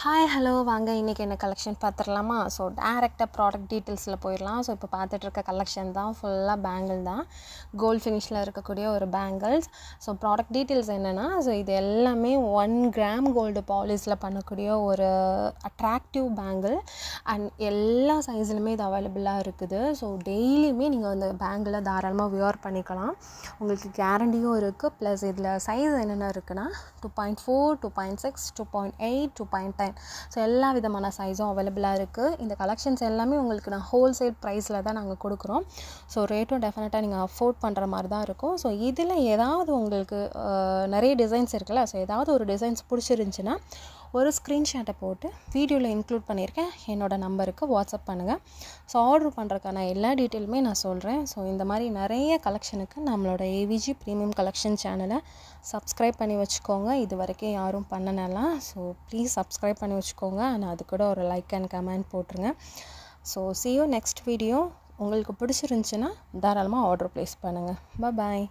Hi hello வாங்க இன்றைக்கி என்ன கலெக்ஷன் பார்த்துடலாமா. ஸோ டேரெக்டாக ப்ராடக்ட் டீட்டெயில்ஸில் போயிடலாம். ஸோ இப்போ பார்த்துட்ருக்க கலெக்ஷன் தான் ஃபுல்லாக பேங்கிள் தான், கோல்டு ஃபினிஷில் இருக்கக்கூடிய ஒரு பேங்கிள்ஸ். ஸோ ப்ராடக்ட் டீட்டெயில்ஸ் என்னென்னா, ஸோ இது எல்லாமே 1 கிராம் கோல்டு பாலிஷில் பண்ணக்கூடிய ஒரு அட்ராக்டிவ் பேங்கிள் அண்ட் எல்லா சைஸ்லையுமே இது அவைலபிளாக இருக்குது. ஸோ டெய்லியுமே நீங்கள் அந்த பேங்கிளை தாராளமாக வியர் பண்ணிக்கலாம், உங்களுக்கு கேரண்டியும் இருக்குது. ப்ளஸ் இதில் சைஸ் என்னென்ன இருக்குன்னா 2.4, 2.6, 2.8, 2.10. ஸோ எல்லா விதமான சைஸும் அவைலபிளாக இருக்குது. இந்த கலெக்ஷன்ஸ் எல்லாமே உங்களுக்கு நான் ஹோல்சேல் ப்ரைஸில் தான் நாங்கள் கொடுக்குறோம். ஸோ ரேட்டும் டெஃபினட்டாக நீங்கள் அஃபோர்ட் பண்ணுற மாதிரி தான் இருக்கும். ஸோ இதில் ஏதாவது உங்களுக்கு நிறைய டிசைன்ஸ் இருக்குல்ல, ஸோ ஏதாவது ஒரு டிசைன்ஸ் பிடிச்சிருந்துச்சின்னா ஒரு ஸ்க்ரீன்ஷாட்டை போட்டு வீடியோவில் இன்க்ளூட் பண்ணியிருக்கேன், என்னோடய நம்பருக்கு வாட்ஸ்அப் பண்ணுங்கள். ஸோ ஆர்டர் பண்ணுறதுக்கான எல்லா டீட்டெயிலுமே நான் சொல்கிறேன். ஸோ இந்த மாதிரி நிறைய கலெக்ஷனுக்கு நம்மளோட ஏவிஜி ப்ரீமியம் கலெக்ஷன் சேனலை சப்ஸ்கிரைப் பண்ணி வச்சுக்கோங்க. இது வரைக்கும் யாரும் பண்ணனலாம். ஸோ ப்ளீஸ் சப்ஸ்கிரைப் பண்ணி வச்சுக்கோங்க அண்ட் அது கூட ஒரு லைக் அண்ட் கமெண்ட் போட்டுருங்க. So see you next video. உங்களுக்கு பிடிச்சிருந்துச்சின்னா தாராளமாக ஆர்டர் ப்ளேஸ் பண்ணுங்கள். பாய்.